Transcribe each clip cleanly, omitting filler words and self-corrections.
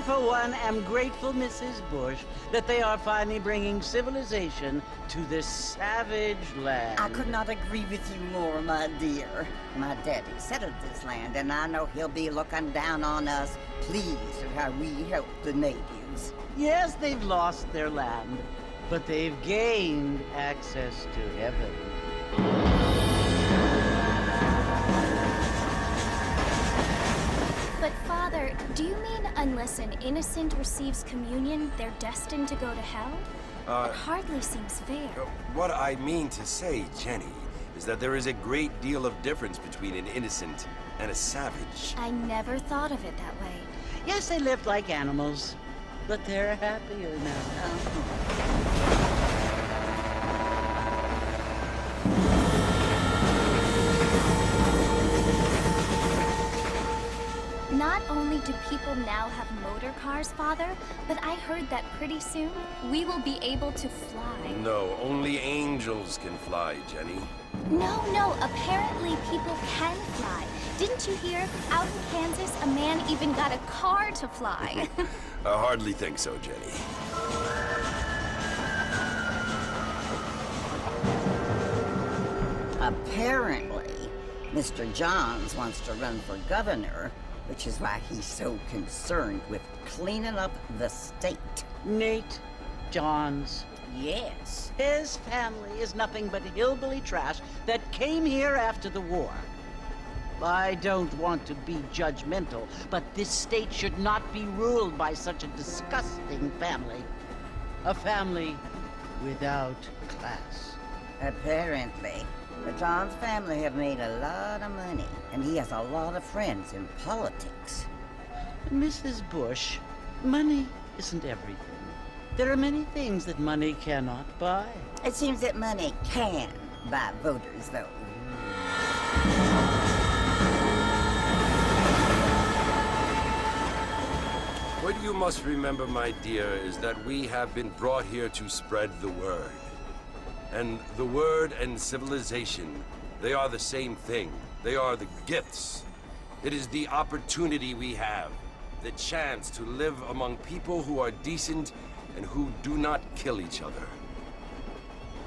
for one, am grateful, Mrs. Bush, that they are finally bringing civilization to this savage land. I could not agree with you more, my dear. My daddy settled this land, and I know he'll be looking down on us, pleased at how we help the natives. Yes, they've lost their land, but they've gained access to heaven. But Father, do you mean unless an innocent receives communion, they're destined to go to hell? It hardly seems fair. What I mean to say, Jenny, is that there is a great deal of difference between an innocent and a savage. I never thought of it that way. Yes, they lived like animals, but they're happier now. Not only do people now have motor cars, Father, but I heard that pretty soon we will be able to fly. No, only angels can fly, Jenny. No, apparently people can fly. Didn't you hear? Out in Kansas, a man even got a car to fly. I hardly think so, Jenny. Apparently, Mr. Johns wants to run for governor, which is why he's so concerned with cleaning up the state. Nate Johns. Yes. His family is nothing but hillbilly trash that came here after the war. I don't want to be judgmental, but this state should not be ruled by such a disgusting family. A family without class. Apparently. The Johns family have made a lot of money, and he has a lot of friends in politics. Mrs. Bush, money isn't everything. There are many things that money cannot buy. It seems that money can buy voters, though. What you must remember, my dear, is that we have been brought here to spread the word. And the word and civilization, they are the same thing. They are the gifts. It is the opportunity we have, the chance to live among people who are decent and who do not kill each other.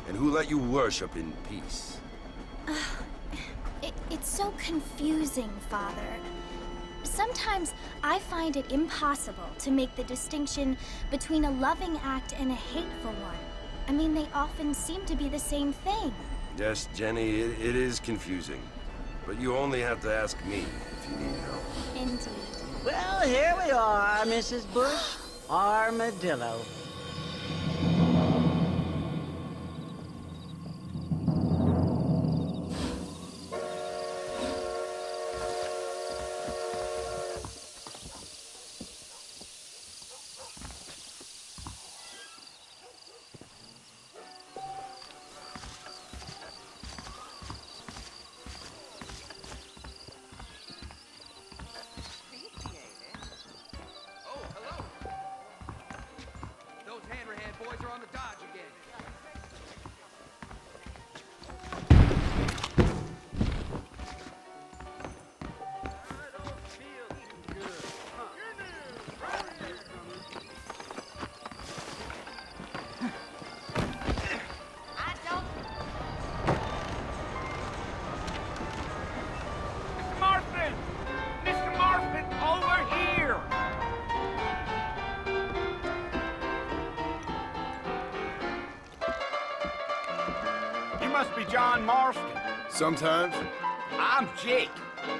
And who let you worship in peace. It's so confusing, Father. Sometimes I find it impossible to make the distinction between a loving act and a hateful one. I mean, they often seem to be the same thing. Yes, Jenny, it is confusing. But you only have to ask me if you need help. Indeed. Well, here we are, Mrs. Bush. Armadillo. Must be John Marston. Sometimes. I'm Jake.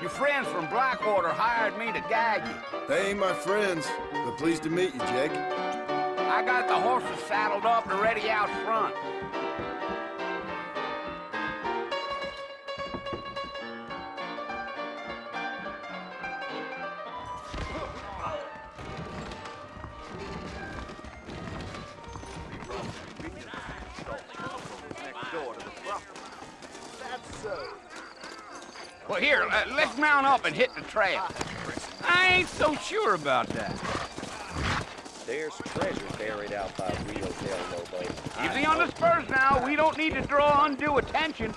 Your friends from Blackwater hired me to guide you. They ain't my friends, but pleased to meet you, Jake. I got the horses saddled up and ready out front. Well, here, let's mount up and hit the trail. I ain't so sure about that. There's treasure buried out by Rio del Lobo. Easy on the spurs now. We don't need to draw undue attention.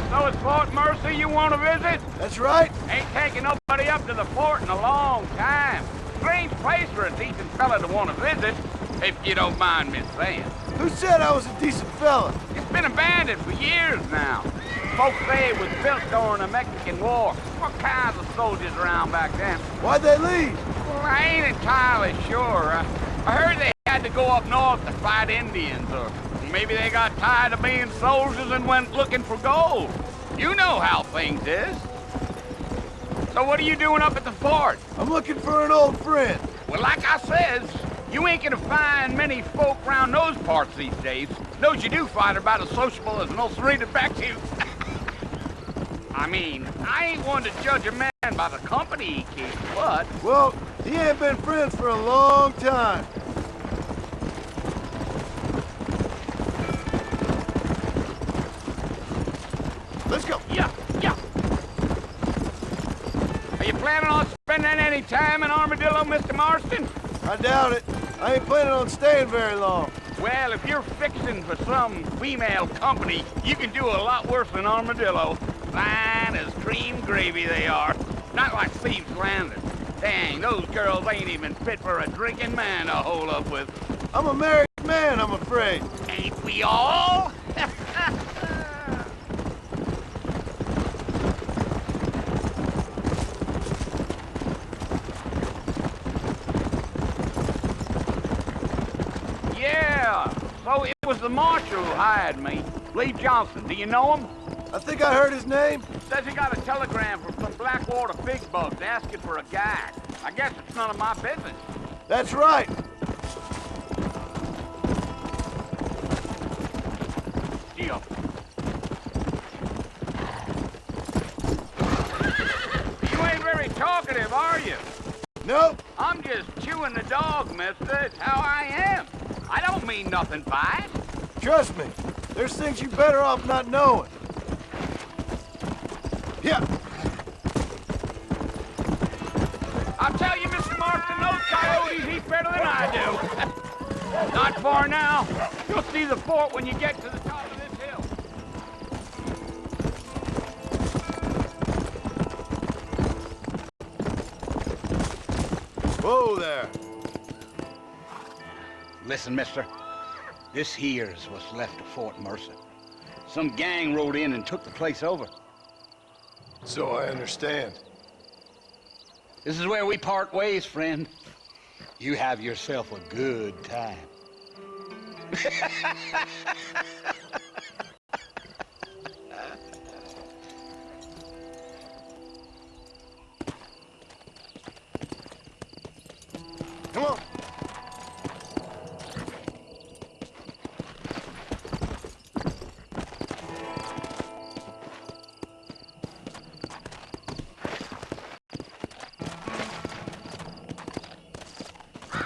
So it's Fort Mercy you want to visit? That's right. Ain't taking nobody up to the fort in a long time. Strange place for a decent fella to want to visit, if you don't mind me saying. Who said I was a decent fella? It's been abandoned for years now. Folks say it was built during the Mexican War. What kinds of soldiers around back then? Why'd they leave? Well, I ain't entirely sure. I heard they had to go up north to fight Indians, or maybe they got tired of being soldiers and went looking for gold. You know how things is. So what are you doing up at the fort? I'm looking for an old friend. Well, like I says, you ain't gonna find many folk around those parts these days. Those you do find are about as sociable as an old serene detective. I mean, I ain't one to judge a man by the company he keeps, but... Well, he ain't been friends for a long time. Let's go. Yeah. Are you planning on spending any time in Armadillo, Mr. Marston? I doubt it. I ain't planning on staying very long. Well, if you're fixing for some female company, you can do a lot worse than Armadillo. Fine as cream gravy they are. Not like Thieves Landing. Dang, those girls ain't even fit for a drinking man to hole up with. I'm a married man, I'm afraid. Ain't we all? Yeah, so it was the marshal who hired me. Lee Johnson, do you know him? I think I heard his name. Says he got a telegram from some Blackwater big bugs asking for a guide. I guess it's none of my business. That's right. Deal. You ain't very talkative, are you? Nope. I'm just chewing the dog, mister. It's how I am. I don't mean nothing by it. Trust me. There's things you better off not knowing. Yeah. I'll tell you, Mr. Marston, those coyotes eat better than I do. Not far now. You'll see the fort when you get to the top of this hill. Whoa there. Listen, mister. This here's what's left of Fort Mercer. Some gang rode in and took the place over. So I understand. This is where we part ways, friend. You have yourself a good time. Come on.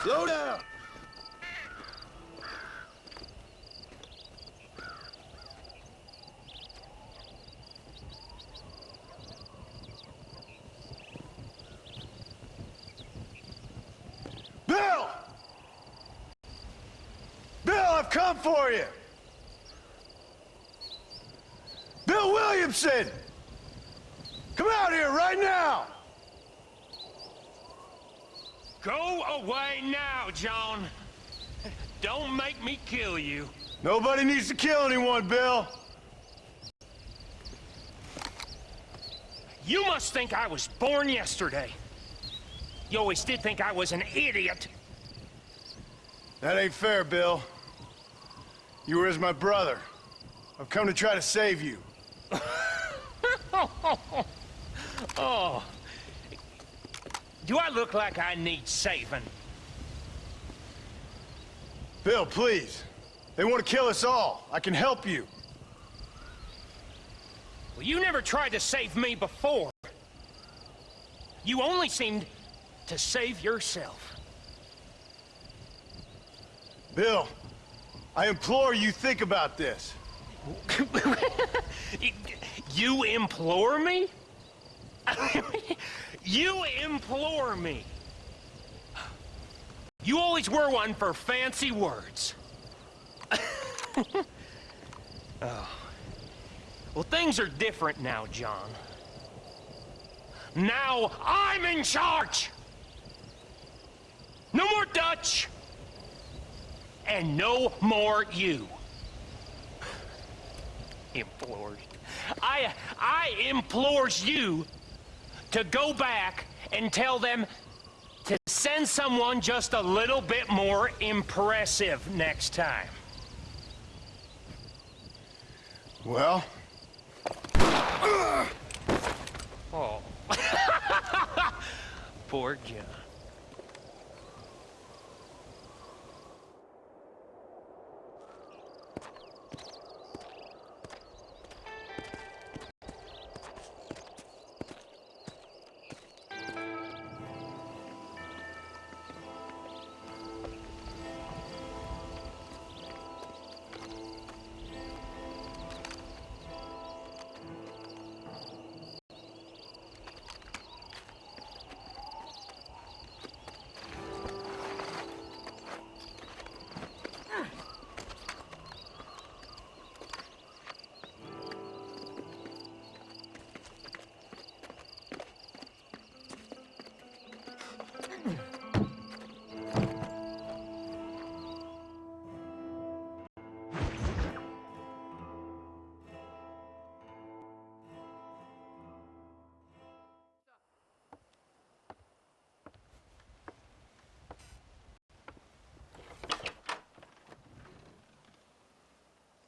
Slow down. Bill! Bill, I've come for you! Bill Williamson! Come out here right now! Go away now, John. Don't make me kill you. Nobody needs to kill anyone, Bill. You must think I was born yesterday. You always did think I was an idiot. That ain't fair, Bill. You were as my brother. I've come to try to save you. Oh. Do I look like I need saving? Bill, please. They want to kill us all. I can help you. Well, you never tried to save me before. You only seemed to save yourself. Bill, I implore you think about this. You implore me? You implore me. You always were one for fancy words. Oh. Well, things are different now, John. Now I'm in charge! No more Dutch! And no more you. Implores. I implores you to go back and tell them to send someone just a little bit more impressive next time. Well? Oh. Poor John.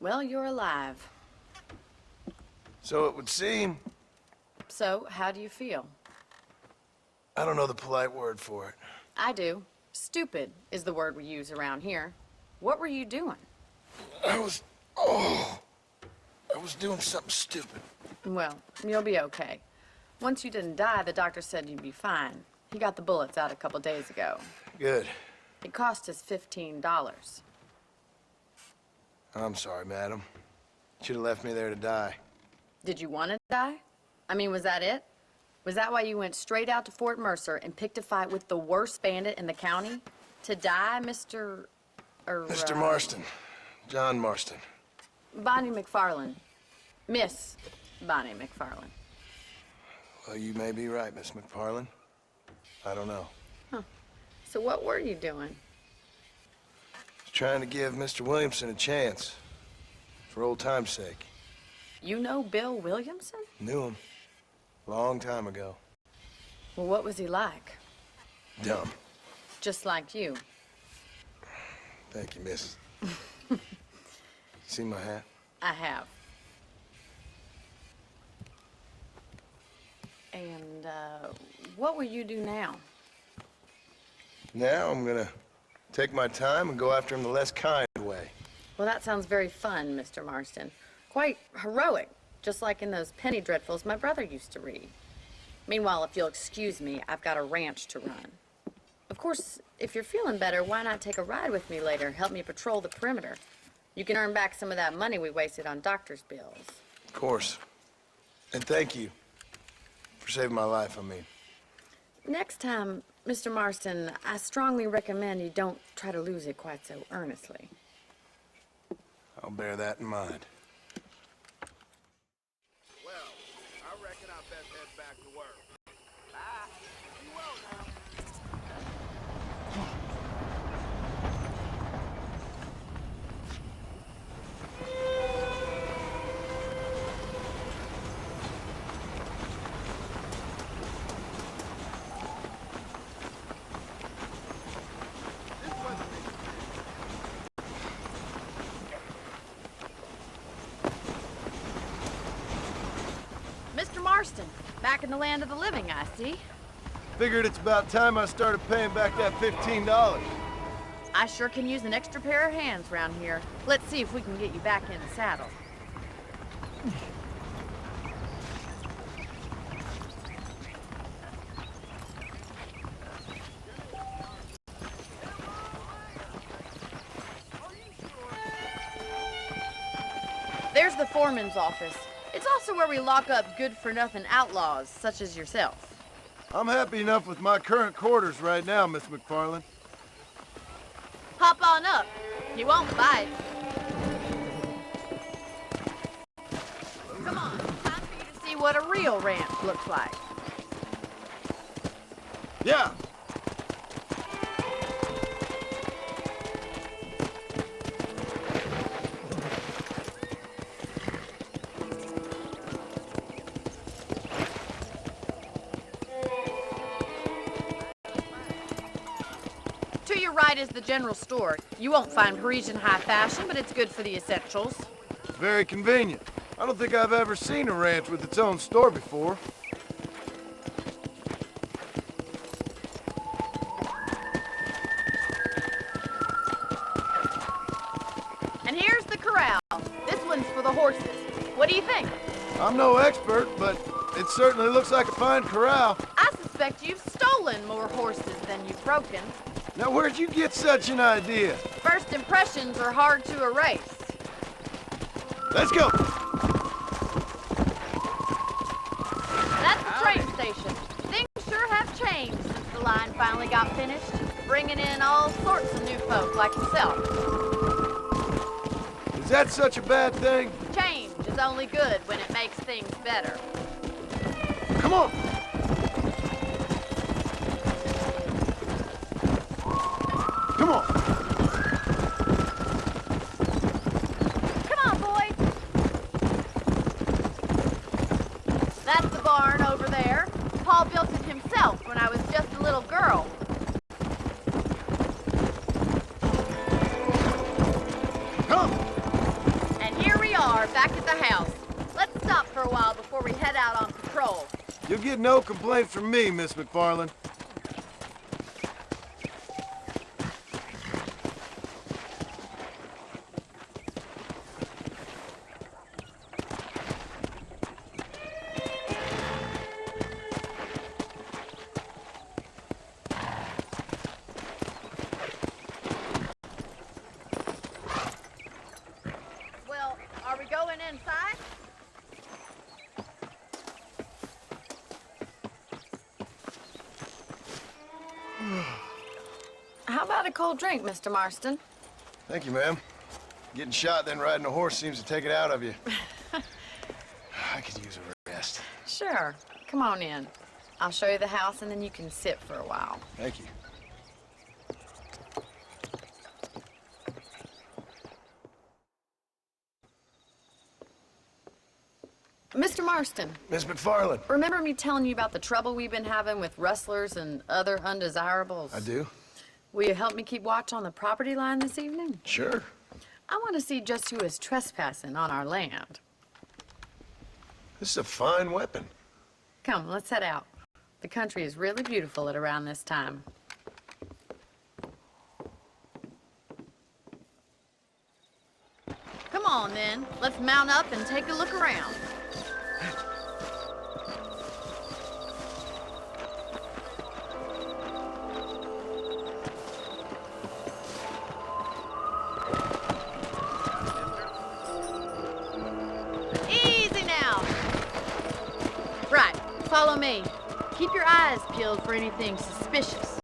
Well, you're alive. So it would seem. So, how do you feel? I don't know the polite word for it. I do. Stupid is the word we use around here. What were you doing? I was doing something stupid. Well, you'll be okay. Once you didn't die, the doctor said you'd be fine. He got the bullets out a couple days ago. Good. It cost us $15. I'm sorry, madam. Should have left me there to die. Did you want to die? I mean, was that it? Was that why you went straight out to Fort Mercer and picked a fight with the worst bandit in the county? To die, Mr. Mr. Marston. John Marston. Bonnie McFarlane. Miss Bonnie McFarlane. Well, you may be right, Miss McFarlane. I don't know. Huh. So what were you doing? Trying to give Mr. Williamson a chance. For old time's sake. You know Bill Williamson? Knew him. Long time ago. Well, what was he like? Dumb. Just like you. Thank you, miss. See my hat? I have. And, what will you do now? Now I'm gonna take my time and go after him the less kind way. Well, that sounds very fun, Mr. Marston. Quite heroic, just like in those penny dreadfuls my brother used to read. Meanwhile, if you'll excuse me, I've got a ranch to run. Of course, if you're feeling better, why not take a ride with me later? Help me patrol the perimeter. You can earn back some of that money we wasted on doctor's bills. Of course. And thank you for saving my life, I mean. Next time, Mr. Marston, I strongly recommend you don't try to lose it quite so earnestly. I'll bear that in mind. Well, I reckon I best head back to work. Bye. Be well now. Mr. Marston, back in the land of the living, I see. Figured it's about time I started paying back that $15. I sure can use an extra pair of hands around here. Let's see if we can get you back in the saddle. There's the foreman's office. It's also where we lock up good-for-nothing outlaws, such as yourself. I'm happy enough with my current quarters right now, Miss McFarlane. Hop on up. You won't bite. Come on. what a real ranch looks like. Yeah. To your right is the general store. You won't find Parisian high fashion, but it's good for the essentials. Very convenient. I don't think I've ever seen a ranch with its own store before. And here's the corral. This one's for the horses. What do you think? I'm no expert, but it certainly looks like a fine corral. I suspect you've stolen more horses than you've broken. Now, where'd you get such an idea? First impressions are hard to erase. Let's go. That's the train station. Things sure have changed since the line finally got finished, bringing in all sorts of new folk like yourself. Is that such a bad thing? Change is only good when it makes things better. Come on. Come on. Come on, boys. That's the barn over there. Paul built it himself when I was just a little girl. Come. And here we are, back at the house. Let's stop for a while before we head out on patrol. You'll get no complaint from me, Miss McFarland. Well, are we going inside? How about a cold drink, Mr. Marston? Thank you, ma'am. Getting shot, then riding a horse seems to take it out of you. I could use a rest. Sure. Come on in. I'll show you the house and then you can sit for a while. Thank you. Mr. Marston, Miss McFarland. remember me telling you about the trouble we've been having with rustlers and other undesirables? I do? Will you help me keep watch on the property line this evening? Sure. I want to see just who is trespassing on our land. This is a fine weapon. Come, let's head out. The country is really beautiful at around this time. Come on, then. Let's mount up and take a look around. Easy now. Right, follow me. Keep your eyes peeled for anything suspicious.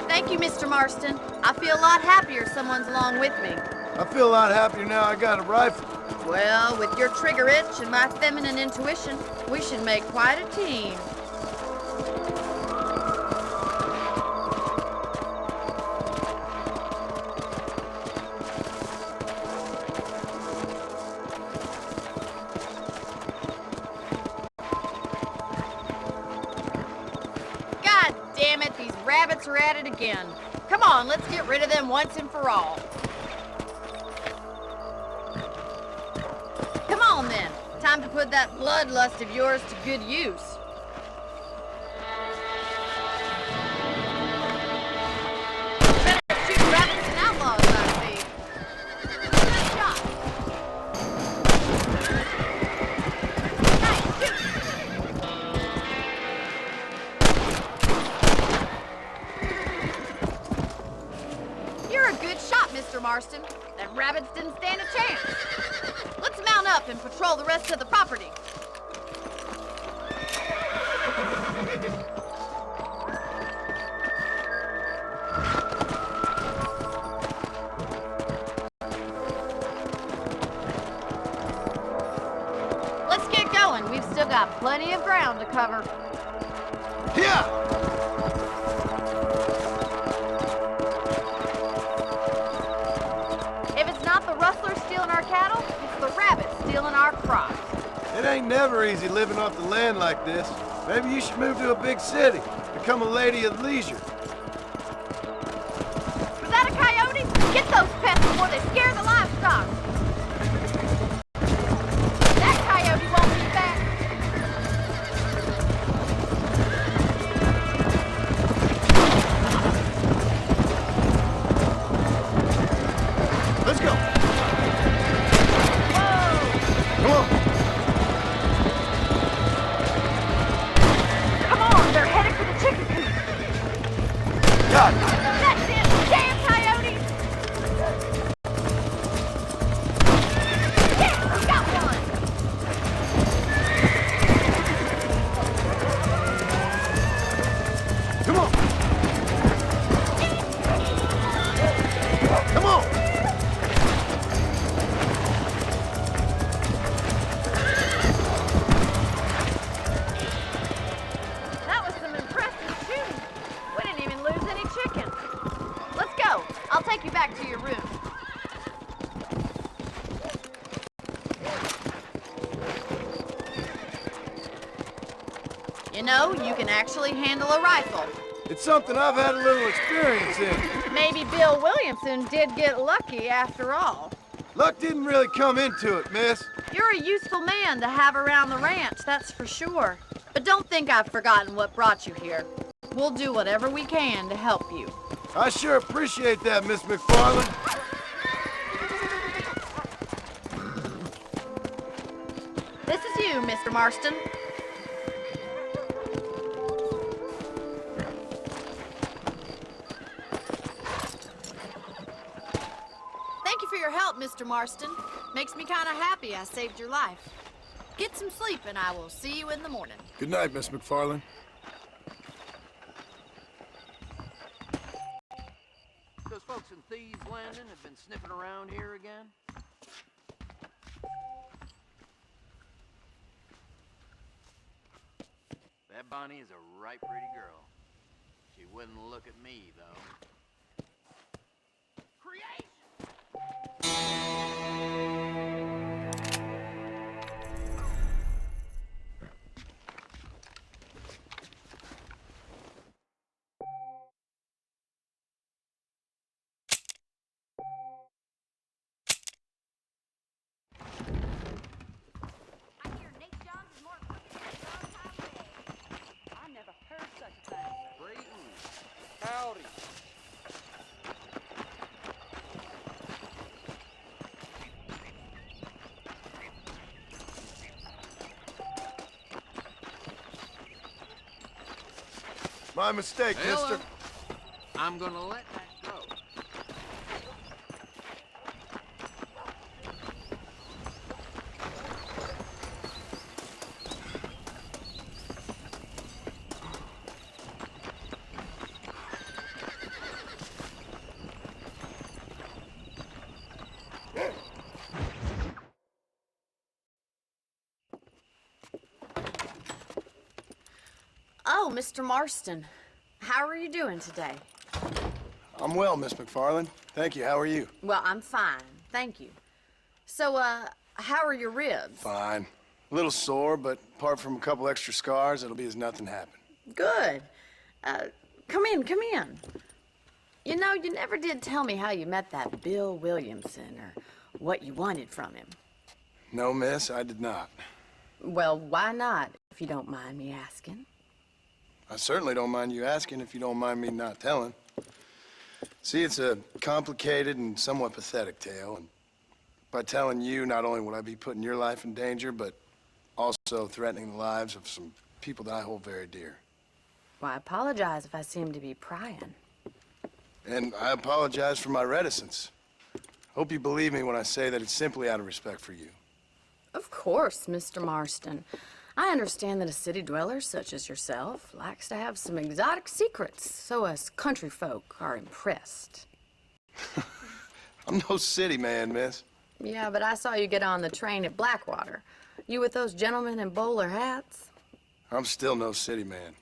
Thank you, Mr. Marston. I feel a lot happier someone's along with me. I feel a lot happier now I got a rifle. Well, with your trigger itch and my feminine intuition, we should make quite a team. God damn it, these rabbits are at it again. Come on, let's get rid of them once and for all. Come on then, time to put that bloodlust of yours to good use. Better shoot rabbits and outlaws, I see. Good shot. Nice, shoot. You're a good shot, Mr. Marston. Them rabbits didn't stand a chance. Let's mount up and patrol the rest of the property. got plenty of ground to cover. Yeah! If it's not the rustlers stealing our cattle, it's the rabbits stealing our crops. It ain't never easy living off the land like this. Maybe you should move to a big city. Become a lady of leisure. Was that a coyote? Get those pests before they scare the livestock. That coyote won't be back. Let's go. Whoa! Come on. Come on, they're headed for the chicken coop. God. That's it, damn coyotes! Yeah, we got one! Come on. Come on. That was some impressive shooting. We didn't even lose any chicken. Let's go. I'll take you back to your room. You know, you can actually handle a rifle. It's something I've had a little experience in. Maybe Bill Williamson did get lucky after all. Luck didn't really come into it, miss. You're a useful man to have around the ranch, that's for sure. But don't think I've forgotten what brought you here. We'll do whatever we can to help you. I sure appreciate that, Miss McFarland. This is you, Mr. Marston. Thank you for your help, Mr. Marston. Makes me kind of happy I saved your life. Get some sleep and I will see you in the morning. Good night, Miss McFarland. Those folks in Thieves Landing have been sniffing around here again? That Bonnie is a right pretty girl. She wouldn't look at me, though. Creation! Howdy. My mistake, mister. I'm gonna let that go. Oh, Mr. Marston. How are you doing today? I'm well, Miss McFarland. Thank you. How are you? Well, I'm fine. Thank you. So, how are your ribs? Fine. A little sore, but apart from a couple extra scars, it'll be as nothing happened. Good. Come in, come in. You know, you never did tell me how you met that Bill Williamson or what you wanted from him. No, miss, I did not. Well, why not, if you don't mind me asking? I certainly don't mind you asking if you don't mind me not telling. See, it's a complicated and somewhat pathetic tale, and by telling you, not only would I be putting your life in danger, but also threatening the lives of some people that I hold very dear. Well, I apologize if I seem to be prying. And I apologize for my reticence. Hope you believe me when I say that it's simply out of respect for you. Of course, Mr. Marston. I understand that a city dweller such as yourself likes to have some exotic secrets, so us country folk are impressed. I'm no city man, miss. Yeah, but I saw you get on the train at Blackwater. You with those gentlemen in bowler hats? I'm still no city man.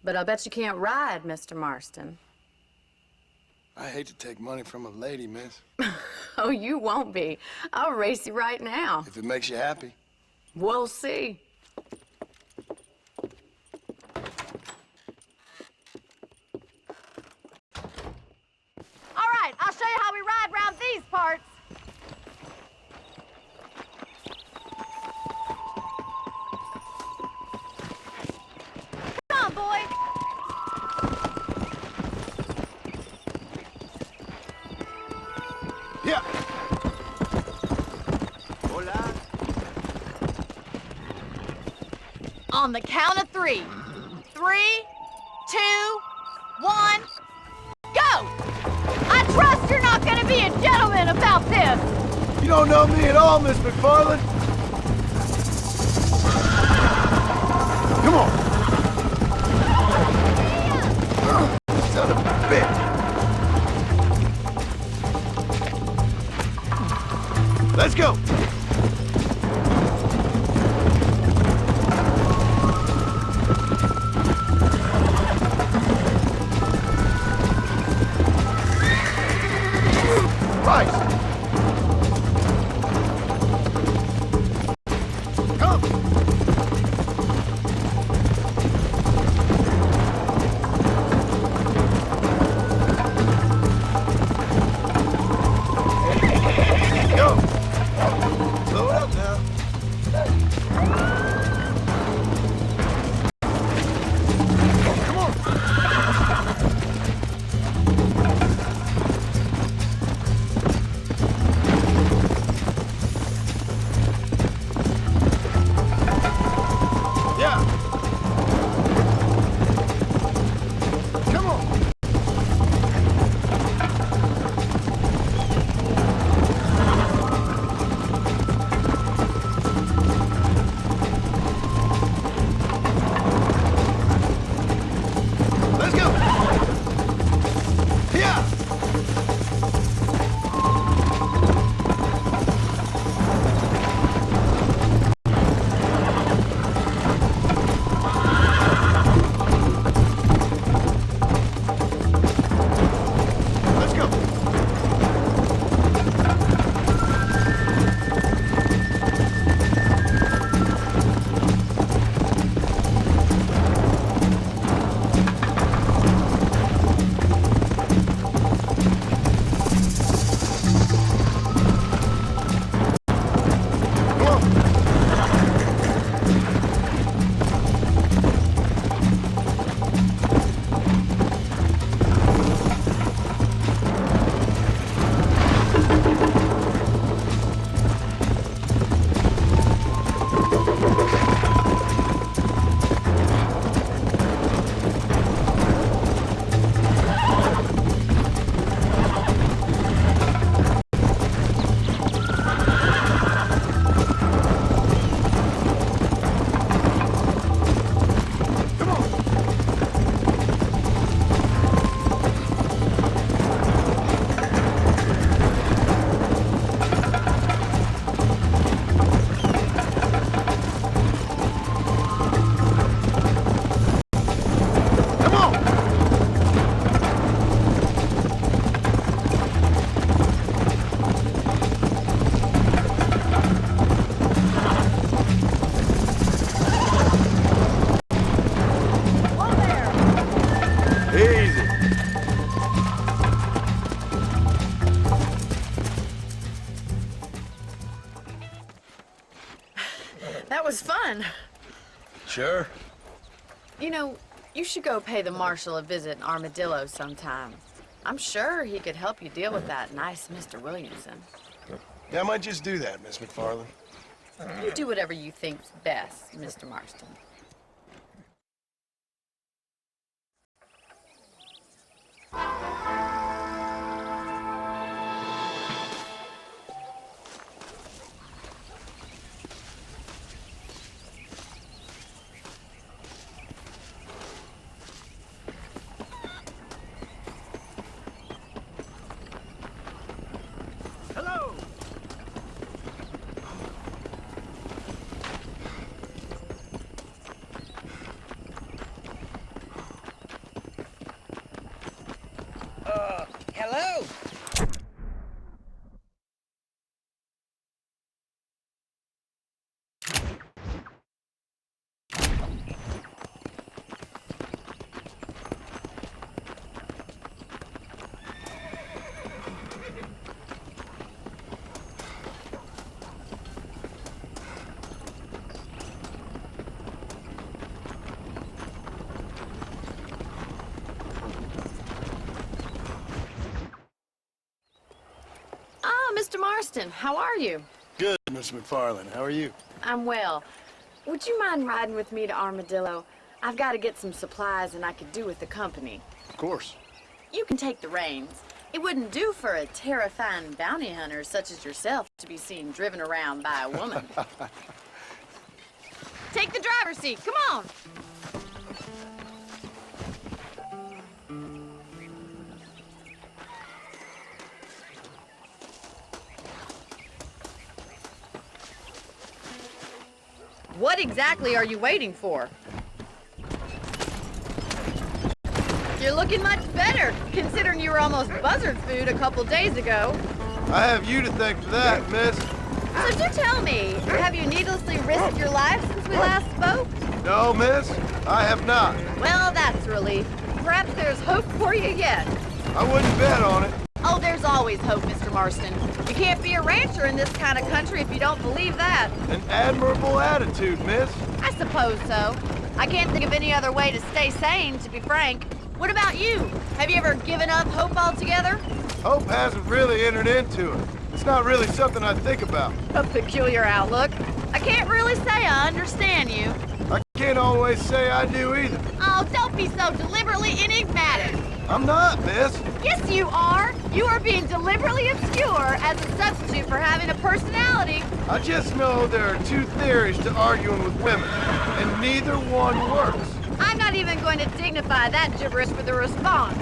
But I'll bet you can't ride, Mr. Marston. I hate to take money from a lady, miss. Oh, you won't be. I'll race you right now. If it makes you happy. We'll see. All right, I'll show you how we ride around these parts. Come on, boy. Yeah. Hola. On the count of 3. 3, 2, 1, go! I trust you're not gonna be a gentleman about this! You don't know me at all, Miss McFarland. Come on. Son of a bitch. Let's go. Right. Come. Go. Slow it up now. Come on. Yeah. Come on. Let's go. Yeah. Let's go. Come on. Come on. Come on. Whoa there! Easy. That was fun. Sure. You know, you should go pay the marshal a visit in Armadillo sometime. I'm sure he could help you deal with that nice Mr. Williamson. Yeah, I might just do that, Miss McFarland. You do whatever you think's best, Mr. Marston. Mr. Marston. How are you? Good, Miss McFarland. How are you? I'm well. Would you mind riding with me to Armadillo? I've got to get some supplies and I could do with the company. Of course. You can take the reins. It wouldn't do for a terrifying bounty hunter such as yourself to be seen driven around by a woman. Take the driver's seat. Come on. What exactly are you waiting for? You're looking much better, considering you were almost buzzard food a couple days ago. I have you to thank for that, miss. So do tell me, have you needlessly risked your life since we last spoke? No, miss, I have not. Well, that's a relief. Perhaps there's hope for you yet. I wouldn't bet on it. Oh, there's always hope, Mr. Marston. You can't be a rancher in this kind of country if you don't believe that. An admirable attitude, miss. I suppose so. I can't think of any other way to stay sane, to be frank. What about you? Have you ever given up hope altogether? Hope hasn't really entered into it. It's not really something I think about. A peculiar outlook. I can't really say I understand you. I can't always say I do either. Oh, don't be so deliberately enigmatic. I'm not, miss. Yes, you are. You are being deliberately obscure as a substitute for having a personality. I just know there are two theories to arguing with women, and neither one works. I'm not even going to dignify that gibberish with a response.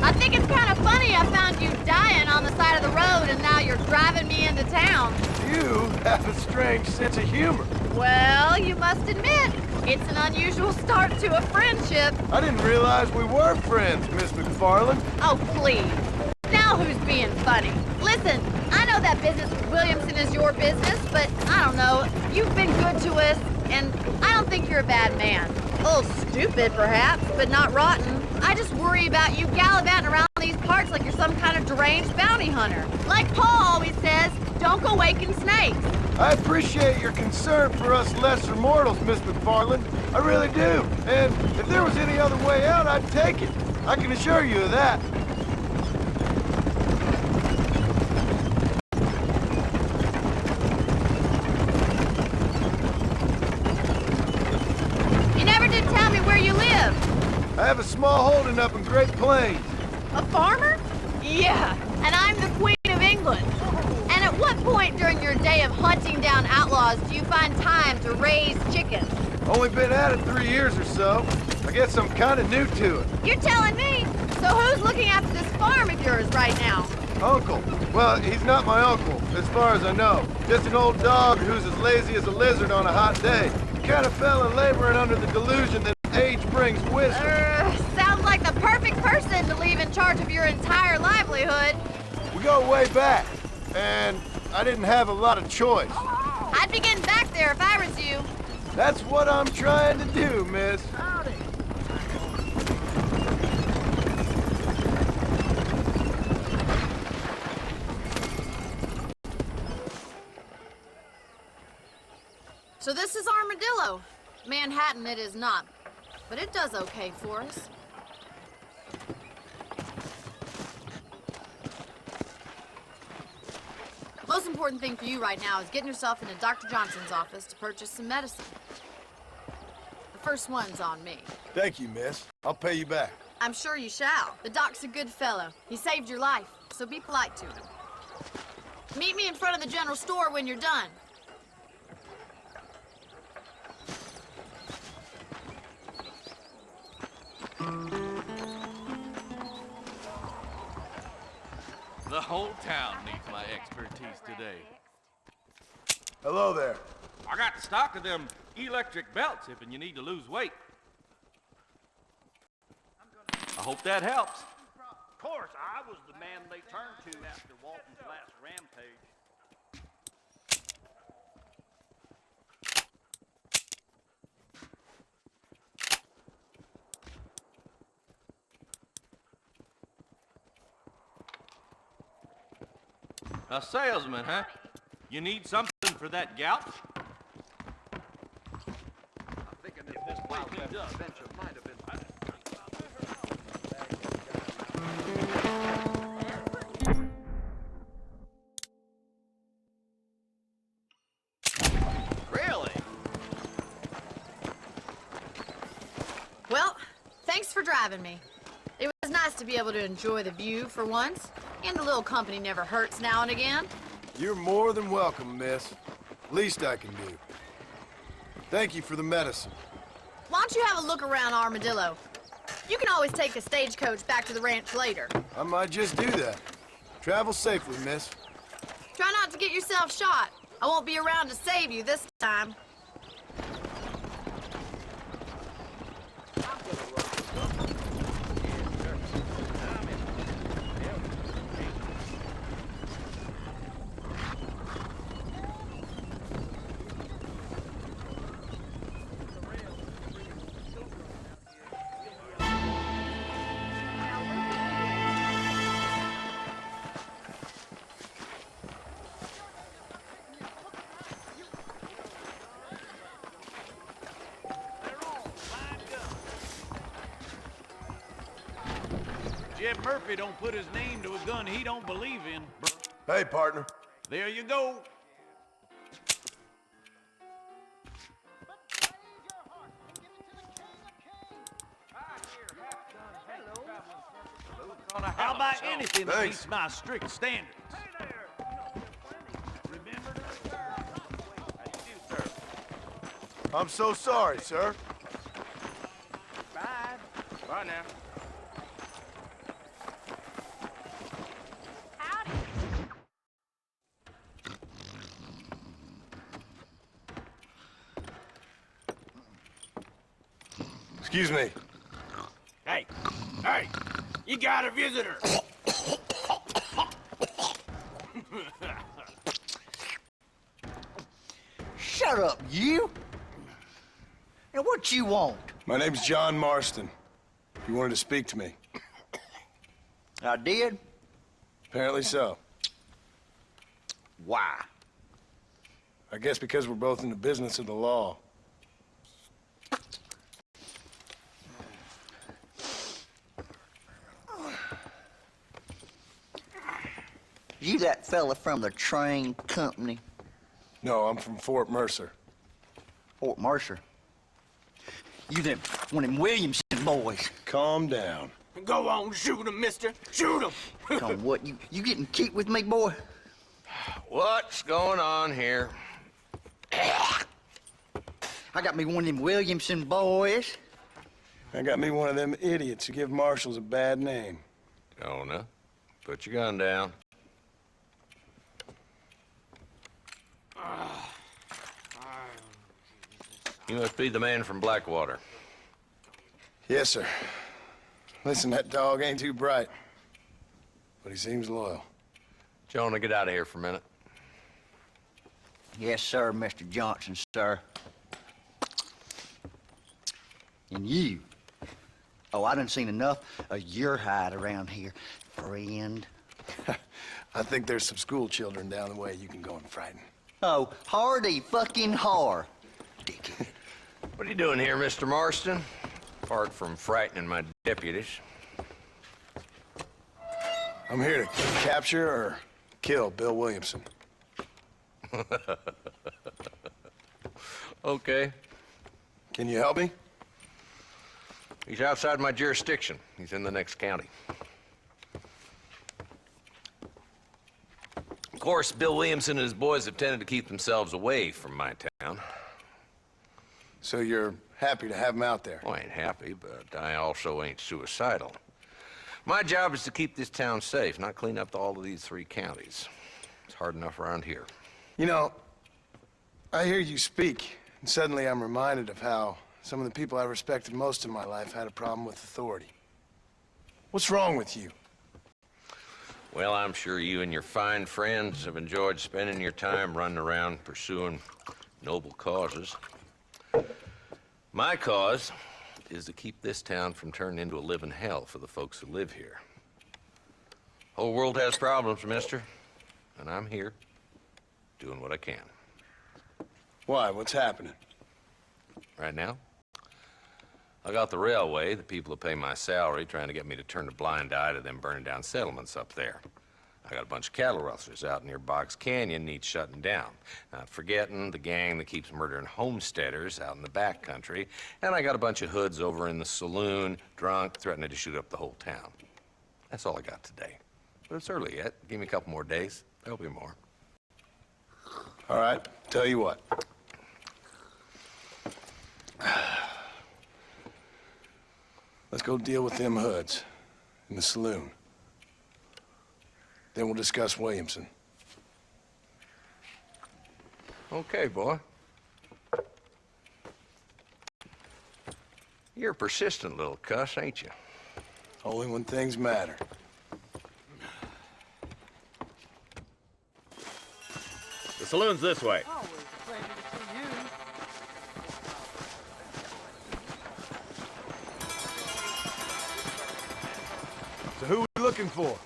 I think it's kind of funny I found you dying on the side of the road and now you're driving me into town. You have a strange sense of humor. Well, you must admit, it's an unusual start to a friendship. I didn't realize we were friends, Miss McFarland. Oh, please. Now who's being funny? Listen, I know that business with Williamson is your business, but I don't know. You've been good to us, and I don't think you're a bad man. A little stupid, perhaps, but not rotten. I just worry about you gallivanting around these parts like you're some kind of deranged bounty hunter. Like Paul always says, don't go waking snakes. I appreciate your concern for us lesser mortals, Miss McFarland. I really do. And if there was any other way out, I'd take it. I can assure you of that. I have a small holding up in Great Plains. A farmer? Yeah, and I'm the Queen of England. And at what point during your day of hunting down outlaws do you find time to raise chickens? Only been at it 3 years or so. I guess I'm kind of new to it. You're telling me? So who's looking after this farm of yours right now? Uncle. Well, he's not my uncle, as far as I know. Just an old dog who's as lazy as a lizard on a hot day. He kind of fell in laboring under the delusion that age brings wisdom. Sounds like the perfect person to leave in charge of your entire livelihood. We go way back, and I didn't have a lot of choice. I'd be getting back there if I was you. That's what I'm trying to do, miss. Howdy. So this is Armadillo. Manhattan it is not, but it does okay for us. Most important thing for you right now is getting yourself into Dr. Johnson's office to purchase some medicine. The first one's on me. Thank you, miss. I'll pay you back. I'm sure you shall. The doc's a good fellow. He saved your life, so be polite to him. Meet me in front of the general store when you're done. The whole town needs my expertise today. Hello there. I got stock of them electric belts if you need to lose weight. I hope that helps. Of course, I was the man they turned to after Walton's last rampage. A salesman, huh? You need something for that gout? Really? Well, thanks for driving me. It was nice to be able to enjoy the view for once, and a little company never hurts now and again. You're more than welcome, miss. Least I can do. Thank you for the medicine. Why don't you have a look around Armadillo? You can always take a stagecoach back to the ranch later. I might just do that. Travel safely, miss. Try not to get yourself shot. I won't be around to save you this time. Jeb Murphy don't put his name to a gun he don't believe in. Hey, partner. There you go. How about anything that meets my strict standards? I'm so sorry, sir. Bye. Bye now. Excuse me. Hey, hey, you got a visitor. Shut up, you! And what you want? My name's John Marston. You wanted to speak to me. I did? Apparently so. Why? I guess because we're both in the business of the law. You that fella from the train company? No, I'm from Fort Mercer. Fort Mercer? You them, one of them Williamson boys. Calm down. Go on, shoot him, mister. Shoot him. Come on, what, you getting cute with me, boy? What's going on here? I got me one of them Williamson boys. I got me one of them idiots who give marshals a bad name. Jonah, put your gun down. You must be the man from Blackwater. Yes, sir. Listen, that dog ain't too bright, but he seems loyal. Jonah, get out of here for a minute. Yes, sir, Mr. Johnson, sir. And you. Oh, I done seen enough of your hide around here, friend. I think there's some school children down the way you can go and frighten. Oh, hardy fucking har. Dickhead. What are you doing here, Mr. Marston? Apart from frightening my deputies. I'm here to capture or kill Bill Williamson. Okay. Can you help me? He's outside my jurisdiction. He's in the next county. Of course, Bill Williamson and his boys have tended to keep themselves away from my town. So you're happy to have him out there? Well, I ain't happy, but I also ain't suicidal. My job is to keep this town safe, not clean up all of these 3 counties. It's hard enough around here. You know, I hear you speak, and suddenly I'm reminded of how some of the people I respected most in my life had a problem with authority. What's wrong with you? Well, I'm sure you and your fine friends have enjoyed spending your time running around pursuing noble causes. My cause is to keep this town from turning into a living hell for the folks who live here. Whole world has problems, mister, and I'm here doing what I can. Why? What's happening? Right now, I got the railway, the people who pay my salary, trying to get me to turn a blind eye to them burning down settlements up there. I got a bunch of cattle rustlers out near Box Canyon needs shutting down. Not forgetting the gang that keeps murdering homesteaders out in the back country. And I got a bunch of hoods over in the saloon, drunk, threatening to shoot up the whole town. That's all I got today. But it's early yet. Give me a couple more days. There'll be more. All right, tell you what. Let's go deal with them hoods in the saloon. Then we'll discuss Williamson. Okay, boy. You're a persistent little cuss, ain't you? Only when things matter. The saloon's this way. Always a pleasure to see you. So who are we looking for?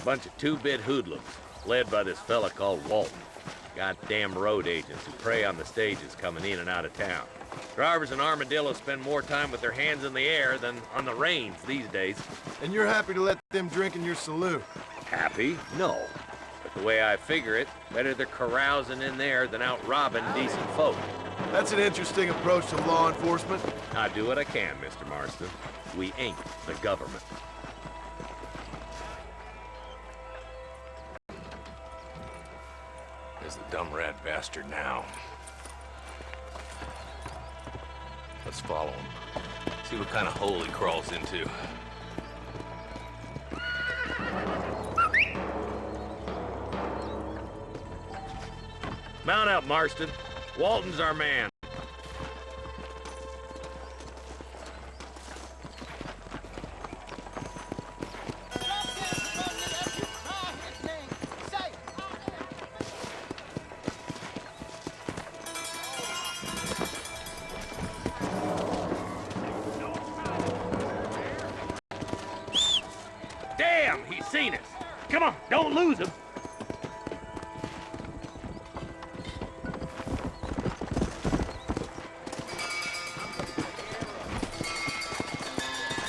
Bunch of two-bit hoodlums, led by this fella called Walton. Goddamn road agents who prey on the stages coming in and out of town. Drivers in Armadillo spend more time with their hands in the air than on the reins these days. And you're happy to let them drink in your saloon? Happy? No. But the way I figure it, better they're carousing in there than out robbing decent folk. That's an interesting approach to law enforcement. I do what I can, Mr. Marston. We ain't the government. There's the dumb rat bastard now. Let's follow him. See what kind of hole he crawls into. Mount up, Marston. Walton's our man. Damn, he's seen us. Come on, don't lose him.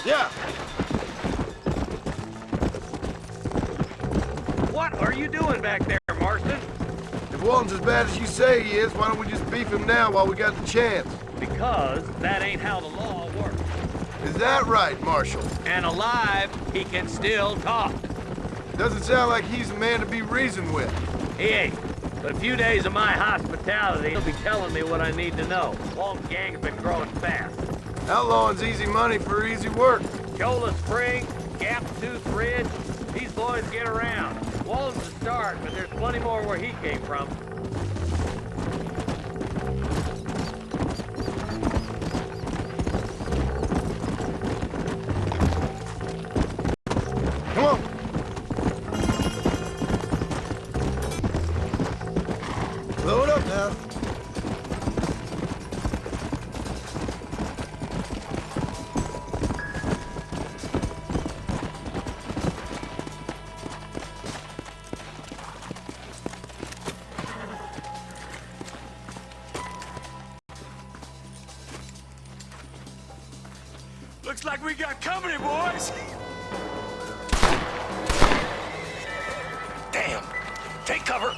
Yeah. What are you doing back there, Marston? If Walton's as bad as you say he is, why don't we just beef him now while we got the chance? Because that ain't how the law works. Is that right, Marshal? And alive, he can still talk. Doesn't sound like he's a man to be reasoned with. He ain't. But a few days of my hospitality, he'll be telling me what I need to know. Walton's gang's been growing fast. Outlawing's easy money for easy work. Chola Spring, Gap Tooth Ridge, these boys get around. Walton's the start, but there's plenty more where he came from. Come on. Blow it up now. Looks like we got company, boys. Damn! Take cover!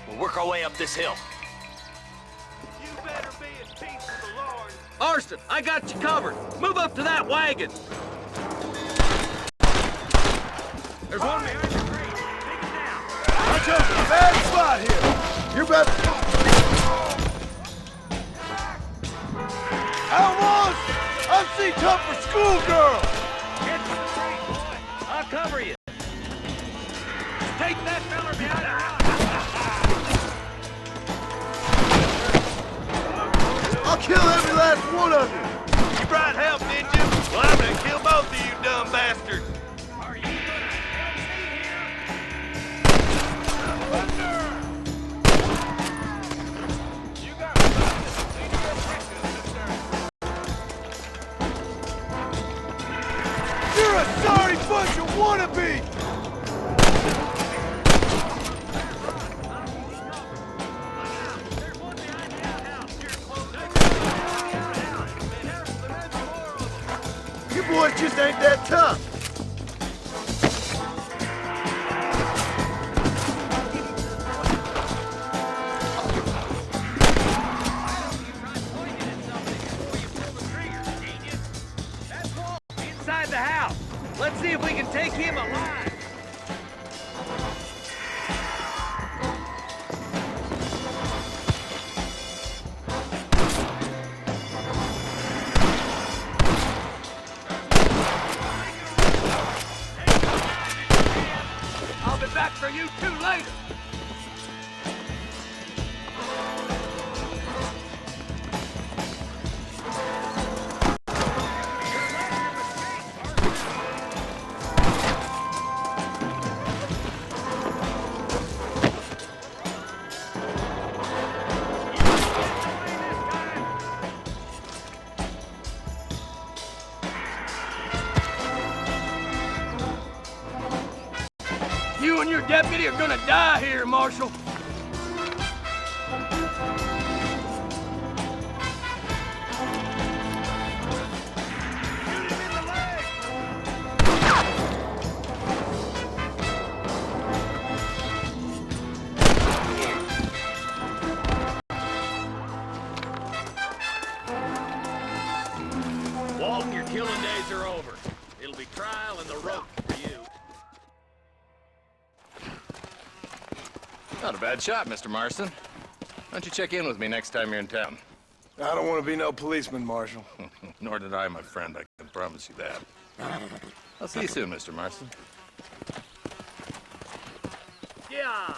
We'll work our way up this hill. You better be at peace with the Lord. Marston, I got you covered. Move up to that wagon. There's one behind the tree. Take it down. I chose a bad spot here. You're about to... Outlaws! I'm see tough for schoolgirl! Get to the tree, boy. I'll cover you. Take that feller behind the rock. I'll kill every last one of you! You brought help, did you? Well, I'm gonna kill both of you dumb bastards. Are you gonna help me here? You got You're a sorry bunch of wannabes! boys just ain't that tough. Inside the house. Let's see if we can take him alive. I'll be back for you two later. You and your deputy are gonna die here, Marshal. Walton, your killing days are over. It'll be trial and the rope for you. Not a bad shot, Mr. Marston. Why don't you check in with me next time you're in town? I don't want to be no policeman, Marshal. Nor did I, my friend. I can promise you that. I'll see you soon, Mr. Marston. Yeah.